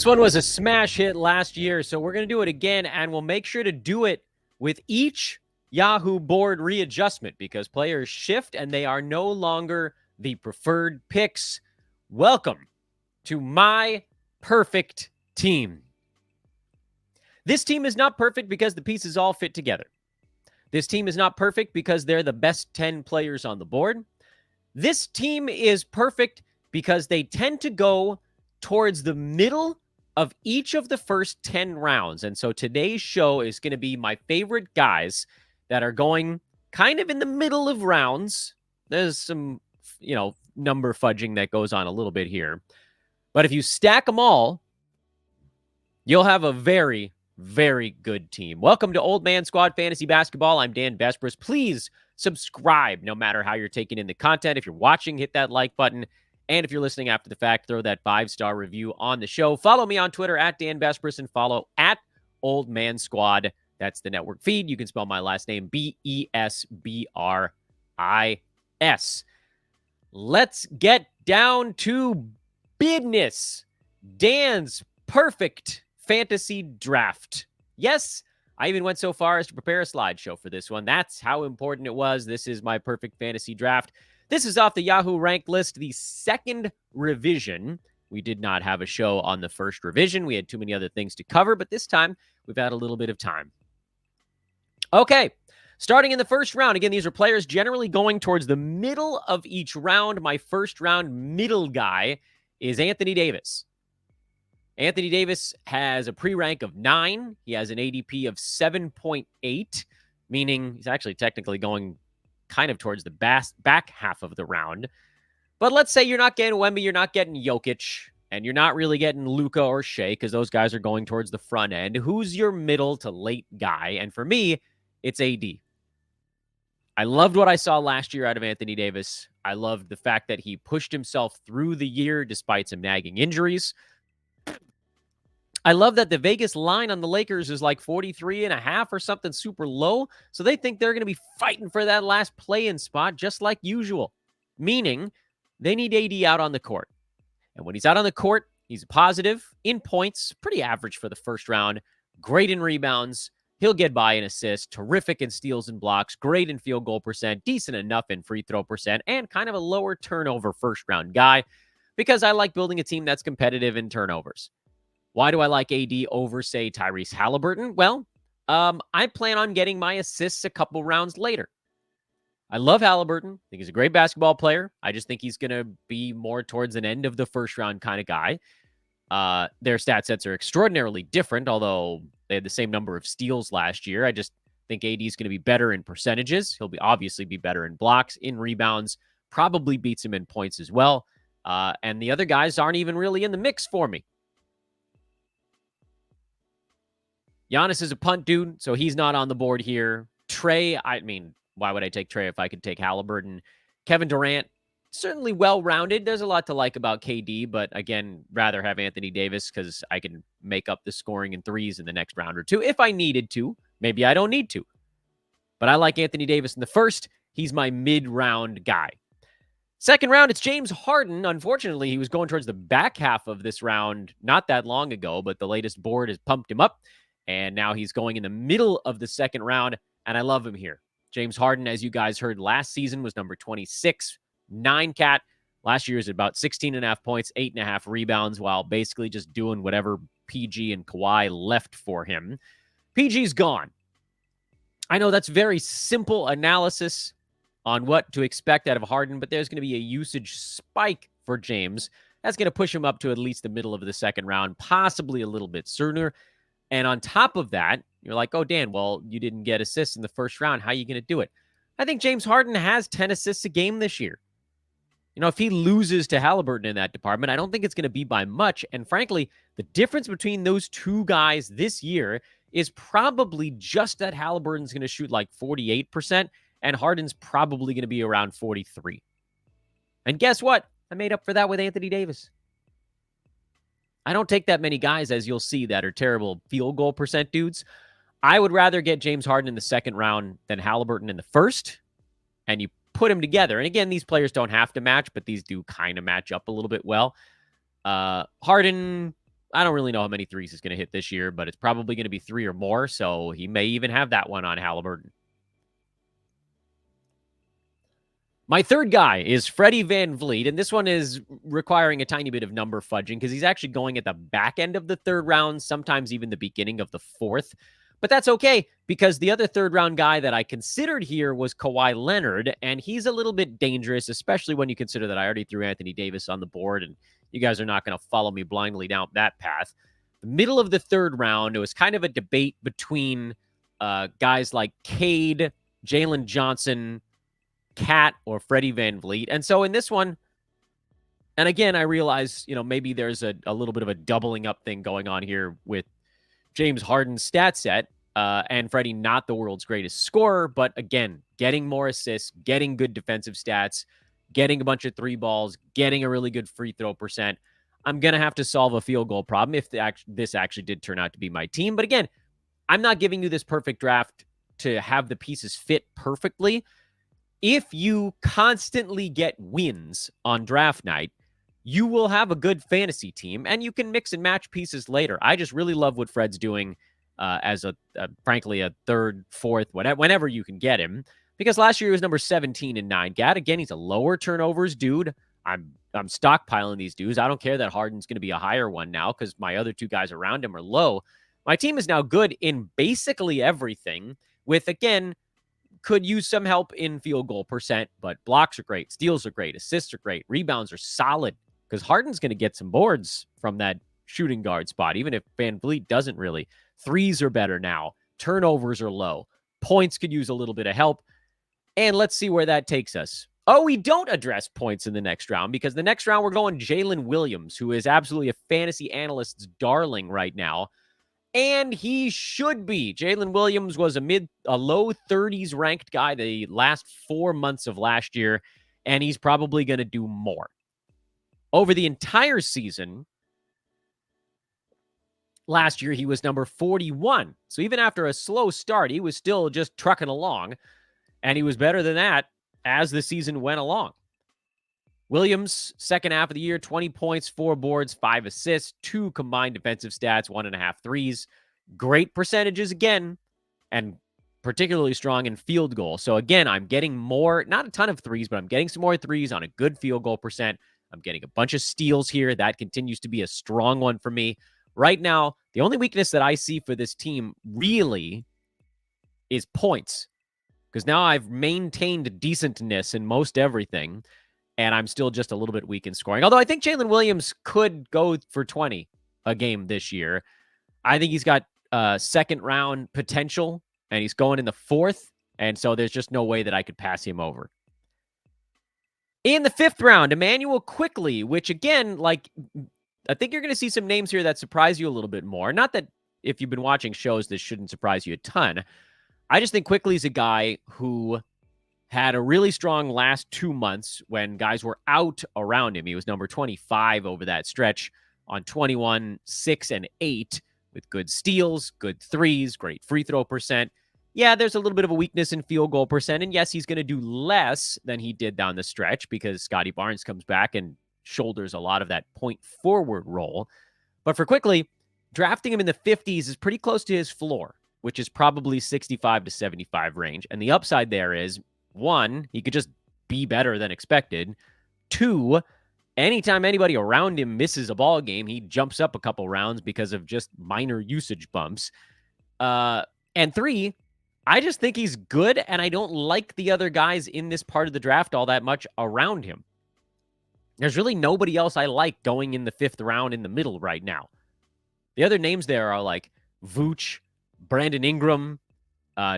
This one was a smash hit last year, so we're going to do it again, and we'll make sure to do it with each Yahoo board readjustment because players shift and they are no longer the preferred picks. Welcome to my perfect team. This team is not perfect because the pieces all fit together. This team is not perfect because they're the best 10 players on the board. This team is perfect because they tend to go towards the middle of each of the first 10 rounds. And so today's show is going to be my favorite guys that are going kind of in the middle of rounds. There's some, number fudging that goes on a little bit here. But if you stack them all, you'll have a very, very good team. Welcome to Old Man Squad Fantasy Basketball. I'm Dan Vespris. Please subscribe no matter how you're taking in the content. If you're watching, hit that like button. And if you're listening after the fact, throw that 5-star review on the show. Follow me on Twitter at Dan Vespris and follow at Old Man Squad. That's the network feed. You can spell my last name Besbris. Let's get down to business. Dan's perfect fantasy draft. Yes, I even went so far as to prepare a slideshow for this one. That's how important it was. This is my perfect fantasy draft. This is off the Yahoo ranked list, the second revision. We did not have a show on the first revision. We had too many other things to cover, but this time we've had a little bit of time. Okay, starting in the first round. Again, these are players generally going towards the middle of each round. My first round middle guy is Anthony Davis. Anthony Davis has a pre-rank of 9. He has an ADP of 7.8, meaning he's actually technically going kind of towards the back half of the round. But let's say you're not getting Wemby, you're not getting Jokic, and you're not really getting Luka or Shea because those guys are going towards the front end. Who's your middle to late guy? And for me, it's AD. I loved what I saw last year out of Anthony Davis. I loved the fact that he pushed himself through the year despite some nagging injuries. I love that the Vegas line on the Lakers is like 43.5 or something super low. So they think they're going to be fighting for that last play-in spot just like usual, meaning they need AD out on the court. And when he's out on the court, he's positive in points, pretty average for the first round, great in rebounds. He'll get by in assists, terrific in steals and blocks, great in field goal percent, decent enough in free throw percent, and kind of a lower turnover first round guy because I like building a team that's competitive in turnovers. Why do I like AD over, say, Tyrese Halliburton? Well, I plan on getting my assists a couple rounds later. I love Halliburton. I think he's a great basketball player. I just think he's going to be more towards an end of the first round kind of guy. Their stat sets are extraordinarily different, although they had the same number of steals last year. I just think AD is going to be better in percentages. He'll obviously be better in blocks, in rebounds, probably beats him in points as well. And the other guys aren't even really in the mix for me. Giannis is a punt dude, so he's not on the board here. Trey, why would I take Trey if I could take Halliburton? Kevin Durant, certainly well-rounded. There's a lot to like about KD, but again, rather have Anthony Davis because I can make up the scoring in threes in the next round or two if I needed to. Maybe I don't need to. But I like Anthony Davis in the first. He's my mid-round guy. Second round, it's James Harden. Unfortunately, he was going towards the back half of this round not that long ago, but the latest board has pumped him up. And now he's going in the middle of the second round, and I love him here. James Harden, as you guys heard last season, was number 26, 9-cat. Last year was about 16.5 points, 8.5 rebounds, while basically just doing whatever PG and Kawhi left for him. PG's gone. I know that's very simple analysis on what to expect out of Harden, but there's going to be a usage spike for James. That's going to push him up to at least the middle of the second round, possibly a little bit sooner. And on top of that, you're like, oh, Dan, well, you didn't get assists in the first round. How are you going to do it? I think James Harden has 10 assists a game this year. If he loses to Halliburton in that department, I don't think it's going to be by much. And frankly, the difference between those two guys this year is probably just that Halliburton's going to shoot like 48% and Harden's probably going to be around 43%. And guess what? I made up for that with Anthony Davis. I don't take that many guys, as you'll see, that are terrible field goal percent dudes. I would rather get James Harden in the second round than Halliburton in the first, and you put them together. And again, these players don't have to match, but these do kind of match up a little bit well. Harden I don't really know how many threes he's going to hit this year, but it's probably going to be 3 or more. So he may even have that one on Halliburton. My third guy is Freddie VanVleet, and this one is requiring a tiny bit of number fudging because he's actually going at the back end of the third round, sometimes even the beginning of the fourth. But that's okay because the other third round guy that I considered here was Kawhi Leonard, and he's a little bit dangerous, especially when you consider that I already threw Anthony Davis on the board, and you guys are not going to follow me blindly down that path. The middle of the third round, it was kind of a debate between guys like Cade, Jalen Johnson, Cat, or Freddie VanVleet. And so in this one, and again, I realize, maybe there's a little bit of a doubling up thing going on here with James Harden's stat set, and Freddie not the world's greatest scorer, but again, getting more assists, getting good defensive stats, getting a bunch of 3 balls, getting a really good free throw percent. I'm going to have to solve a field goal problem if this actually did turn out to be my team. But again, I'm not giving you this perfect draft to have the pieces fit perfectly. If you constantly get wins on draft night, you will have a good fantasy team, and you can mix and match pieces later. I just really love what Fred's doing as frankly, a third, fourth, whenever you can get him. Because last year he was number 17 in 9GAT. Again, he's a lower turnovers dude. I'm stockpiling these dudes. I don't care that Harden's going to be a higher one now because my other 2 guys around him are low. My team is now good in basically everything with, again, could use some help in field goal percent, but blocks are great, steals are great, assists are great, rebounds are solid because Harden's going to get some boards from that shooting guard spot, even if VanVleet doesn't really. Threes are better now. Turnovers are low. Points could use a little bit of help. And let's see where that takes us. Oh, we don't address points in the next round because the next round we're going Jalen Williams, who is absolutely a fantasy analyst's darling right now. And he should be. Jalen Williams was a low 30s ranked guy the last 4 months of last year, and he's probably going to do more. Over the entire season, last year he was number 41. So even after a slow start, he was still just trucking along, and he was better than that as the season went along. Williams, second half of the year, 20 points, 4 boards, 5 assists, 2 combined defensive stats, 1.5 threes. Great percentages again, and particularly strong in field goal. So again, I'm getting more, not a ton of threes, but I'm getting some more threes on a good field goal percent. I'm getting a bunch of steals here. That continues to be a strong one for me. Right now, the only weakness that I see for this team really is points, because now I've maintained decentness in most everything, and I'm still just a little bit weak in scoring. Although I think Jalen Williams could go for 20 a game this year. I think he's got second round potential, and he's going in the 4th, and so there's just no way that I could pass him over. In the 5th round, Immanuel Quickley, which again, I think you're going to see some names here that surprise you a little bit more. Not that if you've been watching shows, this shouldn't surprise you a ton. I just think Quickley's a guy who had a really strong last 2 months when guys were out around him. He was number 25 over that stretch on 21, 6, and 8 with good steals, good threes, great free throw percent. Yeah, there's a little bit of a weakness in field goal percent, and yes, he's going to do less than he did down the stretch because Scotty Barnes comes back and shoulders a lot of that point forward role. But for Quickley, drafting him in the 50s is pretty close to his floor, which is probably 65 to 75 range. And the upside there is, 1, he could just be better than expected. 2, anytime anybody around him misses a ball game, he jumps up a couple rounds because of just minor usage bumps. And 3, I just think he's good, and I don't like the other guys in this part of the draft all that much around him. There's really nobody else I like going in the 5th round in the middle right now. The other names there are like Vooch, Brandon Ingram,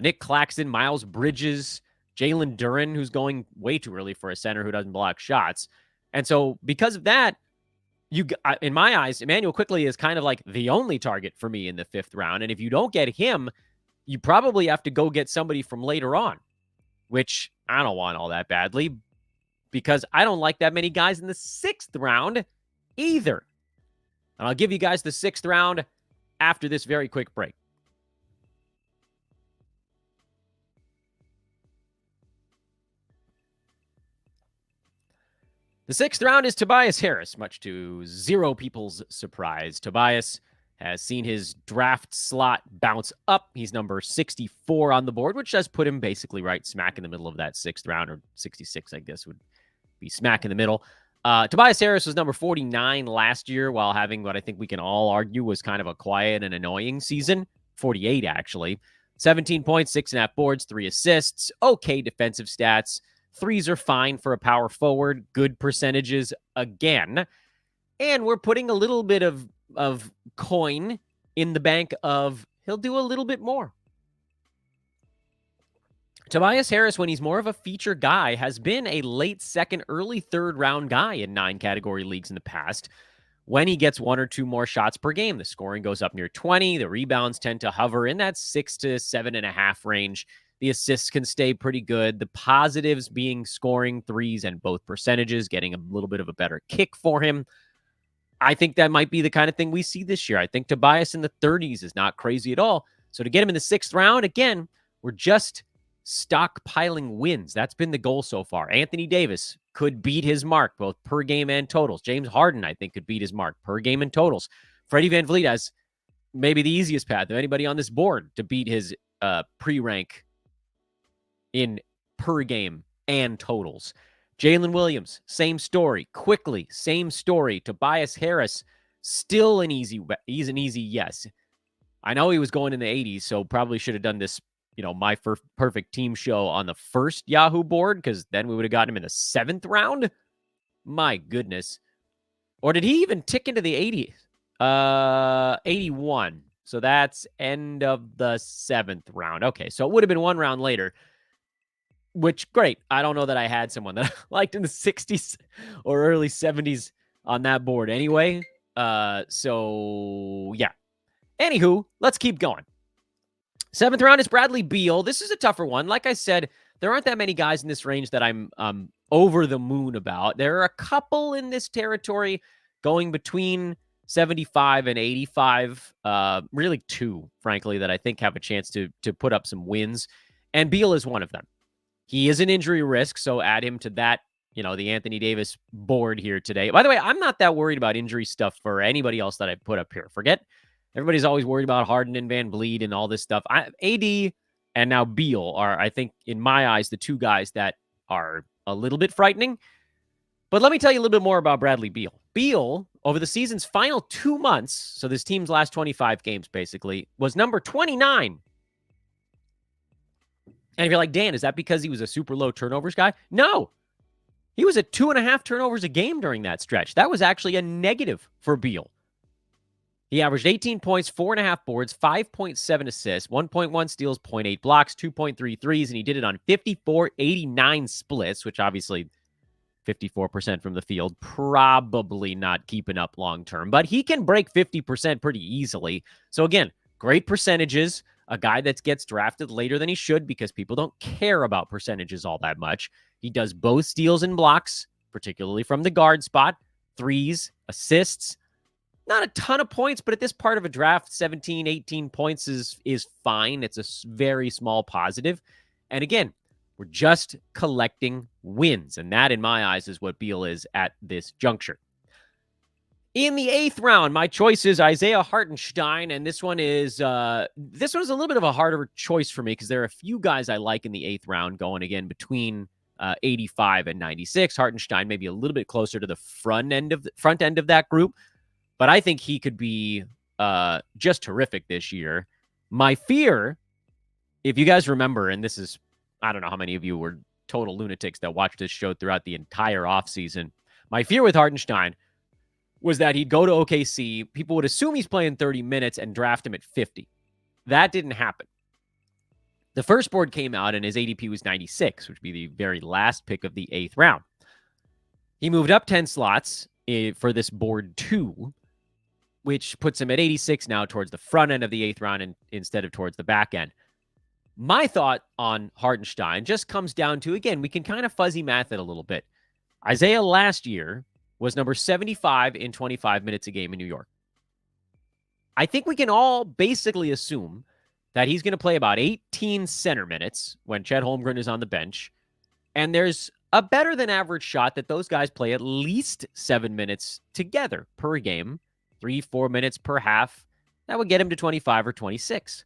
Nick Claxton, Miles Bridges, Jalen Duren, who's going way too early for a center who doesn't block shots. And so because of that, in my eyes, Immanuel Quickley is kind of like the only target for me in the 5th round. And if you don't get him, you probably have to go get somebody from later on, which I don't want all that badly because I don't like that many guys in the 6th round either. And I'll give you guys the 6th round after this very quick break. The 6th round is Tobias Harris, much to zero people's surprise. Tobias has seen his draft slot bounce up. He's number 64 on the board, which does put him basically right smack in the middle of that 6th round, or 66, I guess, would be smack in the middle. Tobias Harris was number 49 last year, while having what I think we can all argue was kind of a quiet and annoying season. 48, actually. 17 points, 6.5 boards, 3 assists, okay defensive stats. Threes are fine for a power forward, good percentages again. And we're putting a little bit of coin in the bank of he'll do a little bit more. Tobias Harris, when he's more of a feature guy, has been a late second, early third round guy in 9 category leagues in the past. When he gets 1 or 2 more shots per game, the scoring goes up near 20. The rebounds tend to hover in that 6 to 7.5 range. The assists can stay pretty good. The positives being scoring threes and both percentages, getting a little bit of a better kick for him. I think that might be the kind of thing we see this year. I think Tobias in the 30s is not crazy at all. So to get him in the 6th round, again, we're just stockpiling wins. That's been the goal so far. Anthony Davis could beat his mark, both per game and totals. James Harden, I think, could beat his mark per game and totals. Freddie VanVleet has maybe the easiest path of anybody on this board to beat his pre-rank in per game and totals. Jalen Williams, same story. Quickley, same story. Tobias Harris, still an easy yes. I know he was going in the 80s, so probably should have done this, my perfect team show on the first Yahoo board, because then we would have gotten him in the 7th round. My goodness. Or did he even tick into the 80s? 81. So that's end of the 7th round. Okay, so it would have been 1 round later. Which, great. I don't know that I had someone that I liked in the 60s or early 70s on that board anyway. So, yeah. Anywho, let's keep going. 7th round is Bradley Beal. This is a tougher one. Like I said, there aren't that many guys in this range that I'm over the moon about. There are a couple in this territory going between 75 and 85. Really 2, frankly, that I think have a chance to put up some wins. And Beal is one of them. He is an injury risk, so add him to that, the Anthony Davis board here today. By the way, I'm not that worried about injury stuff for anybody else that I put up here. Forget, everybody's always worried about Harden and VanVleet and all this stuff. AD and now Beal are, I think, in my eyes, the 2 guys that are a little bit frightening. But let me tell you a little bit more about Bradley Beal. Beal, over the season's final 2 months, so this team's last 25 games, basically, was number 29. And if you're like, Dan, is that because he was a super low turnovers guy? No. He was at 2.5 turnovers a game during that stretch. That was actually a negative for Beal. He averaged 18 points, 4.5 boards, 5.7 assists, 1.1 steals, 0.8 blocks, 2.3 threes, and he did it on 54-89 splits, which obviously 54% from the field, probably not keeping up long term. But he can break 50% pretty easily. So again, great percentages. A guy that gets drafted later than he should because people don't care about percentages all that much. He does both steals and blocks, particularly from the guard spot, threes, assists. Not a ton of points, but at this part of a draft, 17, 18 points is fine. It's a very small positive. And again, we're just collecting wins. And that, in my eyes, is what Beal is at this juncture. In the 8th round, my choice is Isaiah Hartenstein, and this one is a little bit of a harder choice for me because there are a few guys I like in the 8th round going again between 85 and 96. Hartenstein maybe a little bit closer to the front end of that group, but I think he could be just terrific this year. My fear, if you guys remember, and this is, I don't know how many of you were total lunatics that watched this show throughout the entire offseason. My fear with Hartenstein was that he'd go to OKC. People would assume he's playing 30 minutes and draft him at 50. That didn't happen. The first board came out and his ADP was 96, which would be the very last pick of the 8th round. He moved up 10 slots for this board 2, which puts him at 86 now towards the front end of the 8th round instead of towards the back end. My thought on Hartenstein just comes down to, again, we can kind of fuzzy math it a little bit. Isaiah last year was number 75 in 25 minutes a game in New York. I think we can all basically assume that he's going to play about 18 center minutes when Chet Holmgren is on the bench. And there's a better than average shot that those guys play at least 7 minutes together per game, 3-4 minutes per half. That would get him to 25 or 26.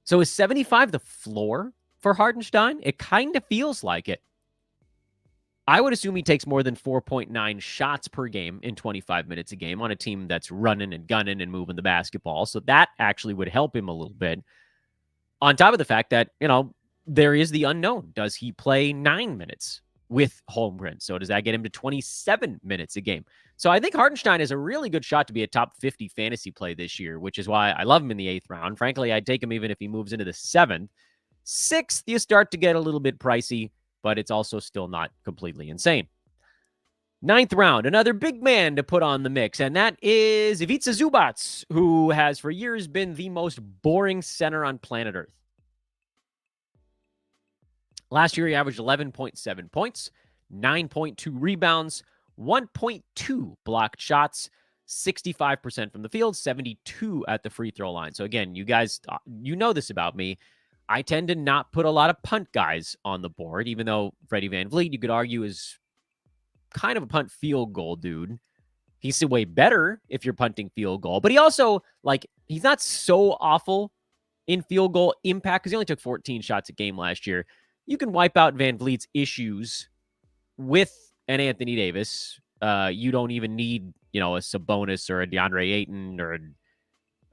So is 75 the floor for Hartenstein? It kind of feels like it. I would assume he takes more than 4.9 shots per game in 25 minutes a game on a team that's running and gunning and moving the basketball. So that actually would help him a little bit. On top of the fact that, there is the unknown. Does he play 9 minutes with Holmgren? So does that get him to 27 minutes a game? So I think Hartenstein is a really good shot to be a top 50 fantasy play this year, which is why I love him in the 8th round. Frankly, I'd take him even if he moves into the 7th. 6th, you start to get a little bit pricey, but it's also still not completely insane. 9th round, another big man to put on the mix, and that is Ivica Zubac, who has for years been the most boring center on planet Earth. Last year, he averaged 11.7 points, 9.2 rebounds, 1.2 blocked shots, 65% from the field, 72 at the free throw line. So again, you guys, you know this about me. I tend to not put a lot of punt guys on the board, even though Freddie VanVleet, you could argue, is kind of a punt field goal dude. He's way better if you're punting field goal, but he also, he's not so awful in field goal impact because he only took 14 shots a game last year. You can wipe out VanVleet's issues with an Anthony Davis. You don't even need, a Sabonis or a DeAndre Ayton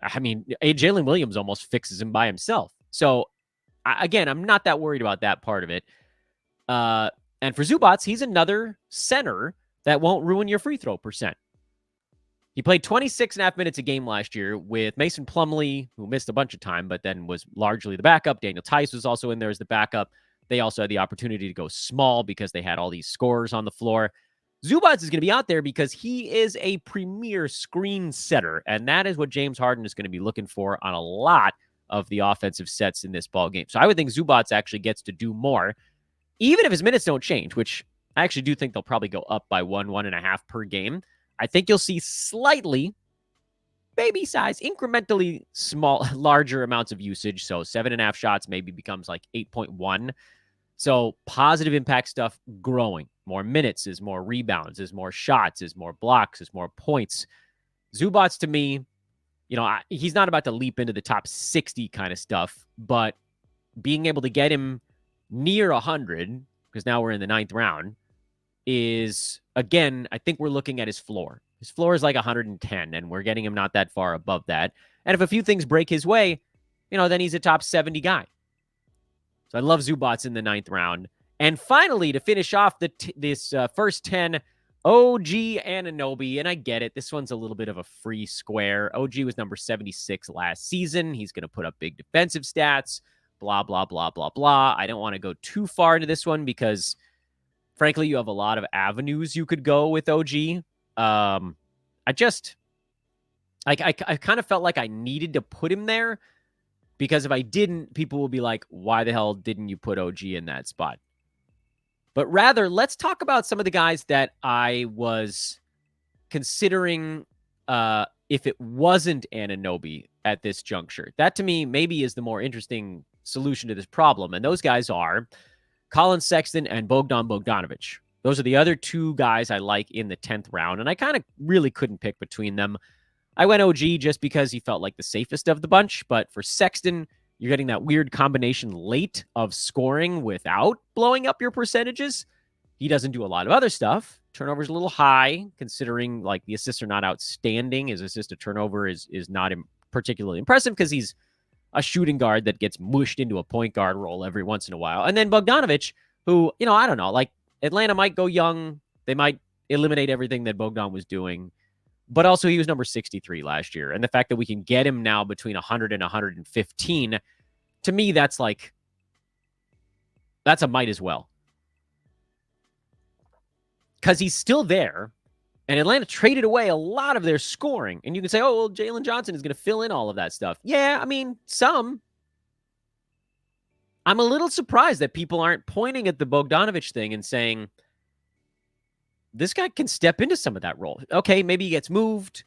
Jalen Williams almost fixes him by himself. So again, I'm not that worried about that part of it. And for Zubac, he's another center that won't ruin your free throw percent. He played 26.5 minutes a game last year with Mason Plumlee, who missed a bunch of time, but then was largely the backup. Daniel Tice was also in there as the backup. They also had the opportunity to go small because they had all these scorers on the floor. Zubac is going to be out there because he is a premier screen setter, and that is what James Harden is going to be looking for on a lot of the offensive sets in this ball game. So I would think Zubac actually gets to do more, even if his minutes don't change, which I actually do think they'll probably go up by 1.5 per game. I think you'll see slightly, baby size, incrementally larger amounts of usage. So 7.5 shots maybe becomes like 8.1. So positive impact stuff growing. More minutes is more rebounds, is more shots, is more blocks, is more points. Zubac, to me, he's not about to leap into the top 60 kind of stuff, but being able to get him near 100, because now we're in the 9th round, is, again, I think we're looking at his floor. His floor is like 110, and we're getting him not that far above that. And if a few things break his way, then he's a top 70 guy. So I love Zubac in the 9th round. And finally, to finish off this first 10, OG Anunoby. And I get it. This one's a little bit of a free square. OG was number 76 last season. He's going to put up big defensive stats. Blah, blah, blah, blah, blah. I don't want to go too far into this one because, frankly, you have a lot of avenues you could go with OG. I kind of felt like I needed to put him there because if I didn't, people will be like, why the hell didn't you put OG in that spot? But rather, let's talk about some of the guys that I was considering if it wasn't Anunoby at this juncture. That, to me, maybe is the more interesting solution to this problem. And those guys are Colin Sexton and Bogdan Bogdanovic. Those are the other two guys I like in the 10th round, and I kind of really couldn't pick between them. I went OG just because he felt like the safest of the bunch, but for Sexton, you're getting that weird combination late of scoring without blowing up your percentages. He doesn't do a lot of other stuff. Turnover's a little high, considering the assists are not outstanding. His assist to turnover is not particularly impressive because he's a shooting guard that gets mushed into a point guard role every once in a while. And then Bogdanovic, who, I don't know, Atlanta might go young. They might eliminate everything that Bogdan was doing. But also he was number 63 last year. And the fact that we can get him now between 100 and 115, to me, that's a might as well. Because he's still there. And Atlanta traded away a lot of their scoring. And you can say, oh, well, Jalen Johnson is going to fill in all of that stuff. Yeah, some. I'm a little surprised that people aren't pointing at the Bogdanovic thing and saying, this guy can step into some of that role. Okay, maybe he gets moved.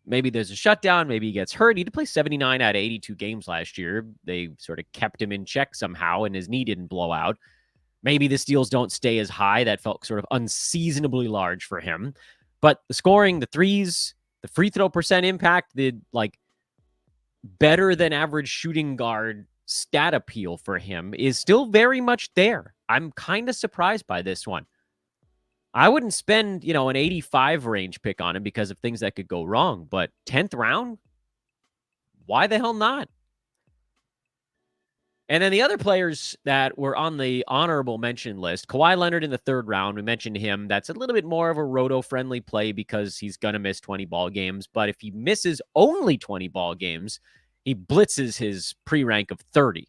Maybe there's a shutdown. Maybe he gets hurt. He did play 79 out of 82 games last year. They sort of kept him in check somehow, and his knee didn't blow out. Maybe the steals don't stay as high. That felt sort of unseasonably large for him. But the scoring, the threes, the free throw percent impact, the like better than average shooting guard stat appeal for him is still very much there. I'm kind of surprised by this one. I wouldn't spend, an 85 range pick on him because of things that could go wrong, but 10th round, why the hell not? And then the other players that were on the honorable mention list, Kawhi Leonard in the 3rd round, we mentioned him. That's a little bit more of a roto-friendly play because he's going to miss 20 ball games. But if he misses only 20 ball games, he blitzes his pre-rank of 30.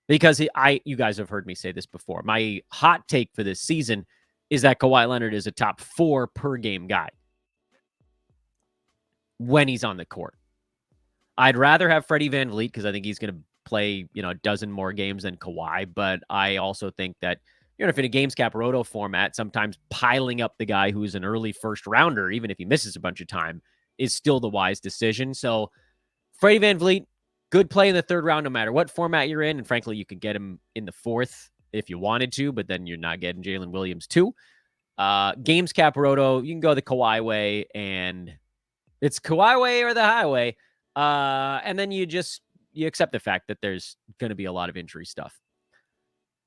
Because you guys have heard me say this before. My hot take for this season is that Kawhi Leonard is a top 4 per game guy when he's on the court. I'd rather have Freddie VanVleet because I think he's going to play, a dozen more games than Kawhi. But I also think that, if in a games cap roto format, sometimes piling up the guy who's an early first rounder, even if he misses a bunch of time, is still the wise decision. So Freddie VanVleet, good play in the 3rd round, no matter what format you're in. And frankly, you could get him in the 4th if you wanted to, but then you're not getting Jalen Williams too. Games cap roto, you can go the Kawhi way, and it's Kawhi way or the highway. And then you accept the fact that there's going to be a lot of injury stuff.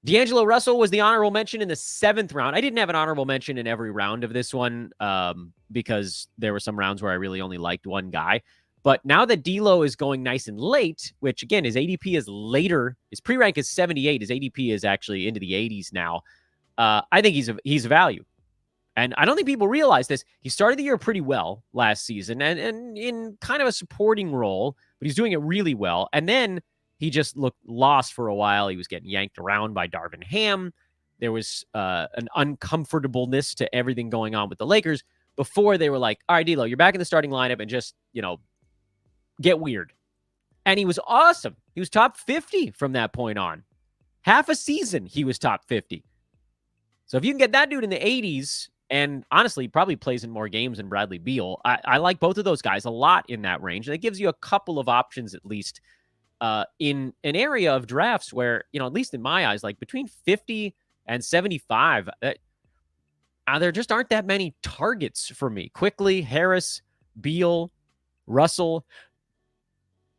D'Angelo Russell was the honorable mention in the 7th round. I didn't have an honorable mention in every round of this one because there were some rounds where I really only liked one guy. But now that D'Lo is going nice and late, which again, his ADP is later, his pre-rank is 78. His ADP is actually into the 80s now. I think he's a value. And I don't think people realize this. He started the year pretty well last season and in kind of a supporting role, but he's doing it really well. And then he just looked lost for a while. He was getting yanked around by Darvin Ham. There was an uncomfortableness to everything going on with the Lakers before they were like, all right, D'Lo, you're back in the starting lineup and just, get weird. And he was awesome. He was top 50 from that point on. Half a season, he was top 50. So if you can get that dude in the 80s, and honestly, probably plays in more games than Bradley Beal, I like both of those guys a lot in that range. And it gives you a couple of options, at least, in an area of drafts where, at least in my eyes, like between 50 and 75, there just aren't that many targets for me. Quickley, Harris, Beal, Russell.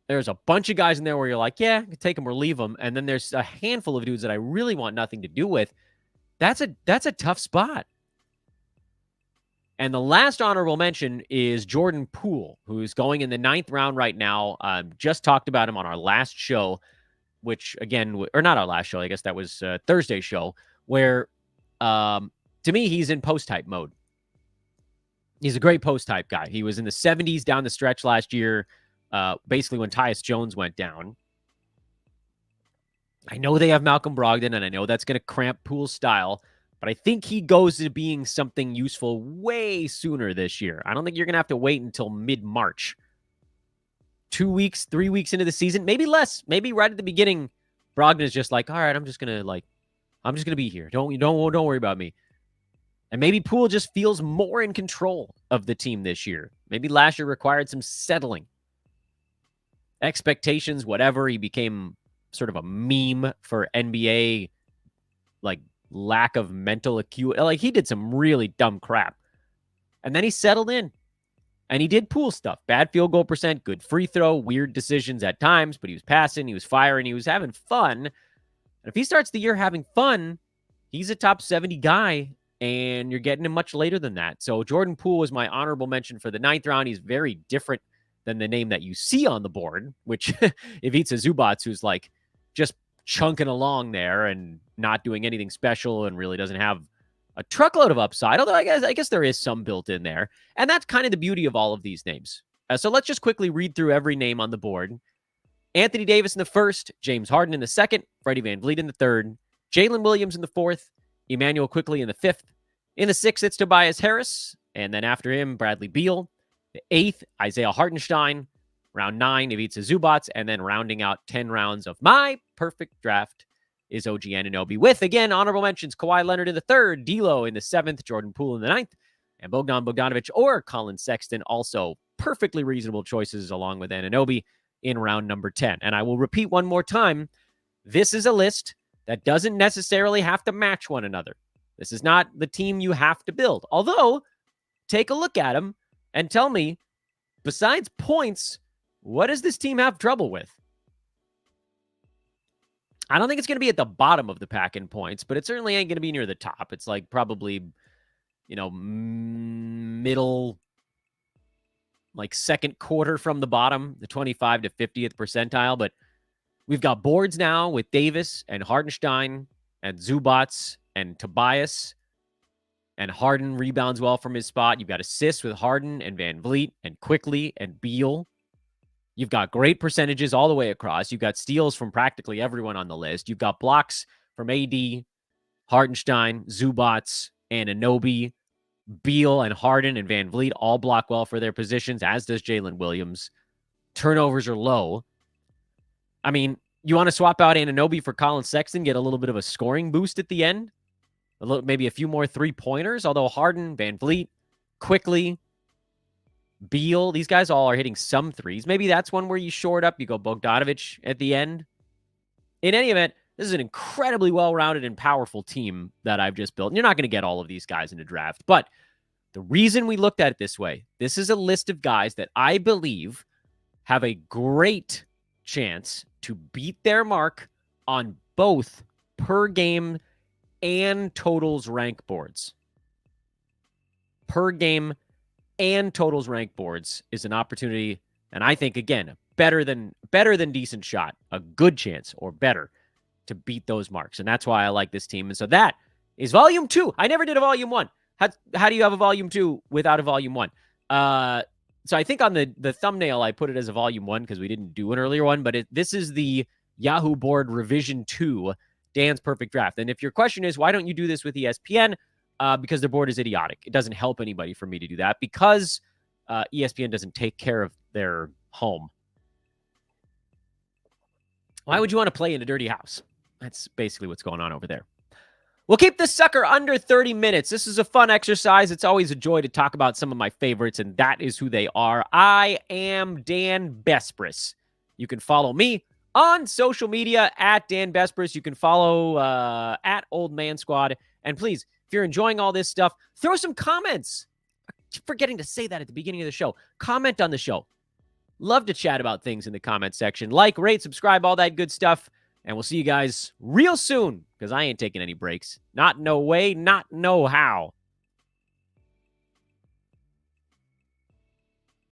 There's a bunch of guys in there where you're like, yeah, I can take them or leave them. And then there's a handful of dudes that I really want nothing to do with. That's a tough spot. And the last honorable mention is Jordan Poole, who's going in the 9th round right now. Just talked about him on our last show, which again, or not our last show, I guess that was Thursday's show, where to me, he's in post-type mode. He's a great post-type guy. He was in the 70s down the stretch last year, basically when Tyus Jones went down. I know they have Malcolm Brogdon, and I know that's going to cramp Poole's style, but I think he goes to being something useful way sooner this year. I don't think you're going to have to wait until mid-March. 2 weeks, 3 weeks into the season, maybe less. Maybe right at the beginning, Brogdon is just like, all right, I'm just going to be here. Don't worry about me. And maybe Poole just feels more in control of the team this year. Maybe last year required some settling. Expectations, whatever. He became sort of a meme for NBA, like, lack of mental acuity. Like, he did some really dumb crap. And then he settled in. And he did Poole stuff. Bad field goal percent, good free throw, weird decisions at times, but he was passing, he was firing, he was having fun. And if he starts the year having fun, he's a top 70 guy, and you're getting him much later than that. So Jordan Poole is my honorable mention for the 9th round. He's very different than the name that you see on the board, which Ivica Zubac, who's like just chunking along there and not doing anything special and really doesn't have a truckload of upside, although I guess there is some built in there. And that's kind of the beauty of all of these names. So let's just quickly read through every name on the board. Anthony Davis in the 1st, James Harden in the 2nd, Freddie VanVleet in the 3rd, Jalen Williams in the 4th, Immanuel Quickley in the 5th. In the 6th, it's Tobias Harris, and then after him, Bradley Beal. The 8th, Isaiah Hartenstein. Round 9, Ivica Zubac, and then rounding out 10 rounds of my perfect draft is OG Anunoby, with, again, honorable mentions, Kawhi Leonard in the 3rd, D'Lo in the 7th, Jordan Poole in the 9th, and Bogdan Bogdanovic or Colin Sexton, also perfectly reasonable choices along with Anunoby in round number 10. And I will repeat one more time, this is a list That doesn't necessarily have to match one another. This is not the team you have to build. Although, take a look at them and tell me, besides points, what does this team have trouble with? I don't think it's going to be at the bottom of the pack in points, but it certainly ain't going to be near the top. It's like probably, middle, like second quarter from the bottom, the 25 to 50th percentile. But we've got boards now with Davis and Hartenstein and Zubac and Tobias. And Harden rebounds well from his spot. You've got assists with Harden and VanVleet and Quickley and Beal. You've got great percentages all the way across. You've got steals from practically everyone on the list. You've got blocks from AD, Hartenstein, Zubac, and Anunoby. Beal and Harden and VanVleet all block well for their positions, as does Jalen Williams. Turnovers are low. I mean, you want to swap out Anunoby for Colin Sexton, get a little bit of a scoring boost at the end? Maybe a few more three-pointers, although Harden, VanVleet, Quickley, Beal, these guys all are hitting some threes. Maybe that's one where you short up. You go Bogdanovic at the end. In any event, this is an incredibly well-rounded and powerful team that I've just built. And you're not going to get all of these guys in a draft. But the reason we looked at it this way, this is a list of guys that I believe have a great chance to beat their mark on both per game and totals rank boards. Per game and totals rank boards is an opportunity, and I think, again, better than decent shot, a good chance or better to beat those marks. And that's why I like this team. And so that is volume 2. I never did a volume 1. How do you have a volume 2 without a volume 1? So I think on the thumbnail, I put it as a volume 1 because we didn't do an earlier one, but this is the Yahoo board revision 2, Dan's perfect draft. And if your question is, why don't you do this with ESPN? Because their board is idiotic. It doesn't help anybody for me to do that because ESPN doesn't take care of their home. Why would you want to play in a dirty house? That's basically what's going on over there. We'll keep this sucker under 30 minutes. This is a fun exercise. It's always a joy to talk about some of my favorites, and that is who they are. I am Dan Bespris. You can follow me on social media at Dan Bespris. You can follow at Old Man Squad. And please, if you're enjoying all this stuff, throw some comments. Forgetting to say that at the beginning of the show. Comment on the show. Love to chat about things in the comment section. Like, rate, subscribe, all that good stuff. And we'll see you guys real soon because I ain't taking any breaks. Not no way, not no how.